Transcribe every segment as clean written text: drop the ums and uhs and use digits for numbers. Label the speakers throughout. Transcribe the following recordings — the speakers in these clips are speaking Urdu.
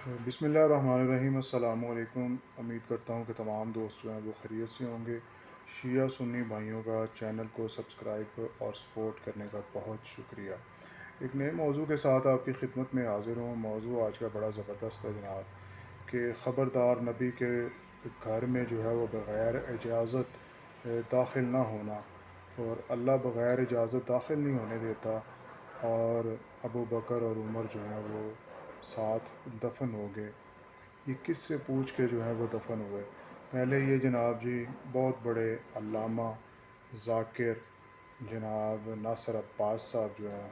Speaker 1: بسم اللہ الرحمن الرحیم۔ السلام علیکم۔ امید کرتا ہوں کہ تمام دوست جو ہیں وہ خیریت سے ہوں گے۔ شیعہ سنی بھائیوں کا چینل کو سبسکرائب اور سپورٹ کرنے کا بہت شکریہ۔ ایک نئے موضوع کے ساتھ آپ کی خدمت میں حاضر ہوں۔ موضوع آج کا بڑا زبردست ہے جناب، کہ خبردار نبی کے گھر میں جو ہے وہ بغیر اجازت داخل نہ ہونا، اور اللہ بغیر اجازت داخل نہیں ہونے دیتا، اور ابو بکر اور عمر جو ہیں وہ ساتھ دفن ہو گئے۔ یہ کس سے پوچھ کے جو ہے وہ دفن ہوئے؟ پہلے یہ جناب جی بہت بڑے علامہ ذاکر جناب ناصر عباس صاحب جو ہیں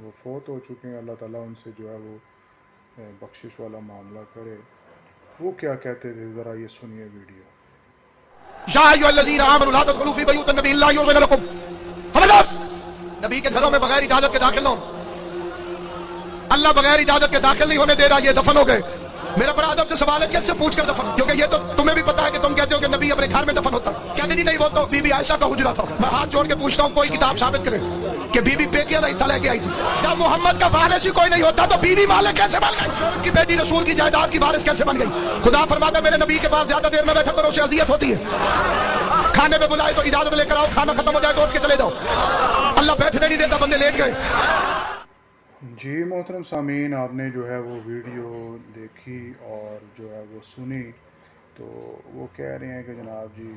Speaker 1: وہ فوت ہو چکے ہیں۔ اللہ تعالیٰ ان سے جو ہے وہ بخشش والا معاملہ کرے۔ وہ کیا کہتے تھے، ذرا یہ سنیے ویڈیو۔
Speaker 2: یا ایھا الذین آمنوا لا تدخلوا فی بیوت النبی الا یؤذن لکم، خبردار نبی کے گھروں میں بغیر اجازت کے داخل نہ ہو۔ اللہ بغیر اجازت کے داخل نہیں ہونے دے رہا، یہ دفن ہو گئے۔ میرا بڑا ادب سے سوال ہے، کیسے پوچھ کر دفن؟ کیونکہ یہ تو تمہیں بھی پتا ہے کہ تم کہتے ہو کہ نبی اپنے گھر میں دفن ہوتا، کہتے جی نہیں وہ تو بی بی عائشہ کا حجرہ تھا۔ میں ہاتھ جوڑ کے پوچھتا ہوں، کوئی کتاب ثابت کرے کہ بی بی پیکیا کا حصہ لے کے آئی تھی؟ جب محمد کا وارث ہی کوئی نہیں ہوتا تو بی بی مالک کیسے بن گئی؟ کی بیٹی رسول کی جائیداد کی وارث کیسے بن گئی؟ خدا فرماتا ہے میرے نبی کے پاس زیادہ دیر میں بیٹھا کرو، اسے اذیت ہوتی ہے۔ کھانے پہ بلائے تو اجازت لے کر آؤ، کھانا ختم ہو جائے تو اٹھ کے چلے جاؤ۔ اللہ بیٹھنے نہیں دیتا، بندے لیٹ گئے۔
Speaker 1: جی محترم سامعین، آپ نے جو ہے وہ ویڈیو دیکھی اور جو ہے وہ سنی، تو وہ کہہ رہے ہیں کہ جناب جی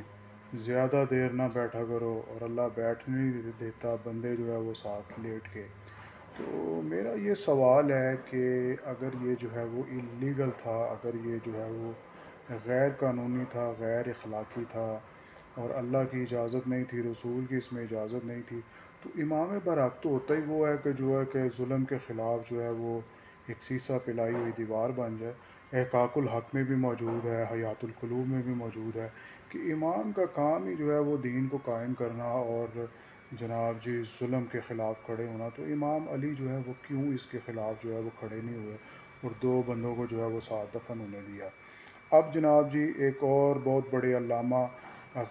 Speaker 1: زیادہ دیر نہ بیٹھا کرو، اور اللہ بیٹھ نہیں دیتا، بندے جو ہے وہ ساتھ لیٹ کے۔ تو میرا یہ سوال ہے کہ اگر یہ جو ہے وہ اللیگل تھا، اگر یہ جو ہے وہ غیر قانونی تھا، غیر اخلاقی تھا، اور اللہ کی اجازت نہیں تھی، رسول کی اس میں اجازت نہیں تھی، تو امام برحق تو ہوتا ہی وہ ہے کہ جو ہے کہ ظلم کے خلاف جو ہے وہ ایک سیسہ پلائی ہوئی دیوار بن جائے۔ احقاق الحق میں بھی موجود ہے، حیات القلوب میں بھی موجود ہے کہ امام کا کام ہی جو ہے وہ دین کو قائم کرنا اور جناب جی ظلم کے خلاف کھڑے ہونا۔ تو امام علی جو ہے وہ کیوں اس کے خلاف جو ہے وہ کھڑے نہیں ہوئے اور دو بندوں کو جو ہے وہ ساتھ دفن ہونے دیا؟ اب جناب جی ایک اور بہت بڑے علامہ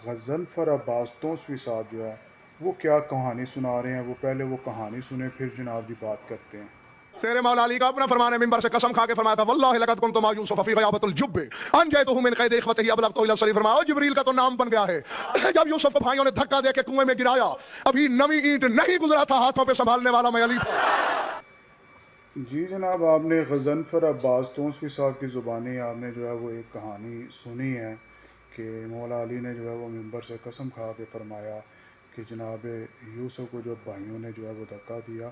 Speaker 1: غضنفر عباس توسوی صاحب جو ہے وہ کیا کہانی سنا رہے ہیں، وہ پہلے وہ کہانی سنیں پھر جناب جی بات کرتے ہیں۔
Speaker 2: تیرے مولا علی کا اپنا فرمان ہے، منبر سے قسم کھا کے فرمایا تھا واللہ لقد کنت مع یوسف فی غیابۃ الجب انجیتہ من قید اخوتہ ابلغتہ الی السری۔ فرمایا جبریل کا تو نام بن گیا ہے۔ جب یوسف کو بھائیوں نے دھکا دے کے کنویں میں گرایا، ابھی نویں اینٹ نہیں گزرا تھا، ہاتھوں پہ سنبھالنے والا میں علی تھا۔
Speaker 1: جی جناب، آپ نے غضنفر عباس توسوی صاحب کی زبانی آپ نے جو ہے وہ ایک کہانی سنی ہے کہ مولا علی نے جو ہے وہ منبر سے قسم کھا کے فرمایا کہ جناب یوسف کو جو بھائیوں نے جو ہے وہ دھکا دیا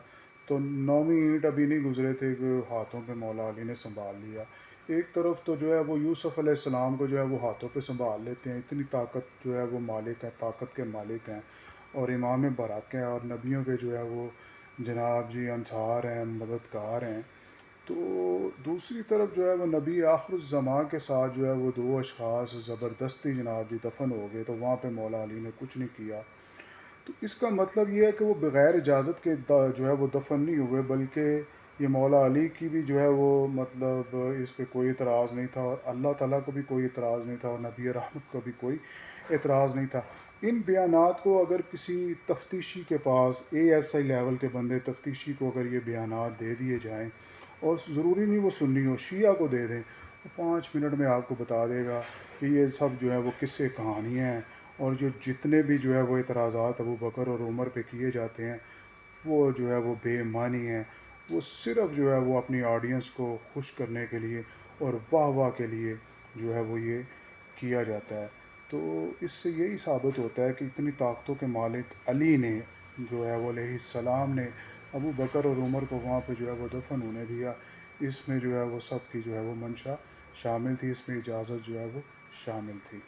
Speaker 1: تو نویں اینٹ ابھی نہیں گزرے تھے کہ ہاتھوں پہ مولا علی نے سنبھال لیا۔ ایک طرف تو جو ہے وہ یوسف علیہ السلام کو جو ہے وہ ہاتھوں پہ سنبھال لیتے ہیں، اتنی طاقت جو ہے وہ مالک ہے، طاقت کے مالک ہیں، اور امام برحق ہیں، اور نبیوں کے جو ہے وہ جناب جی انصار ہیں، مددگار ہیں۔ تو دوسری طرف جو ہے وہ نبی آخر الزماں کے ساتھ جو ہے وہ دو اشخاص زبردستی جناب جی دفن ہو گئے، تو وہاں پہ مولا علی نے کچھ نہیں کیا۔ تو اس کا مطلب یہ ہے کہ وہ بغیر اجازت کے جو ہے وہ دفن نہیں ہوئے، بلکہ یہ مولا علی کی بھی جو ہے وہ مطلب اس پہ کوئی اعتراض نہیں تھا، اور اللہ تعالیٰ کو بھی کوئی اعتراض نہیں تھا، اور نبی رحمت کو بھی کوئی اعتراض نہیں تھا۔ ان بیانات کو اگر کسی تفتیشی کے پاس ASI لیول کے بندے تفتیشی کو اگر یہ بیانات دے دیے جائیں، اور ضروری نہیں وہ سنی ہو، شیعہ کو دے دیں، وہ 5 منٹ میں آپ کو بتا دے گا کہ یہ سب جو ہے وہ قصے کہانیاں ہیں، اور جو جتنے بھی جو ہے وہ اعتراضات ابو بکر اور عمر پہ کیے جاتے ہیں وہ جو ہے وہ بے معنی ہیں، وہ صرف جو ہے وہ اپنی آڈینس کو خوش کرنے کے لیے اور واہ واہ کے لیے جو ہے وہ یہ کیا جاتا ہے۔ تو اس سے یہی ثابت ہوتا ہے کہ اتنی طاقتوں کے مالک علی نے جو ہے وہ علیہ السلام نے ابو بکر اور عمر کو وہاں پہ جو ہے وہ دفن ہونے دیا۔ اس میں جو ہے وہ سب کی جو ہے وہ منشا شامل تھی، اس میں اجازت جو ہے وہ شامل تھی۔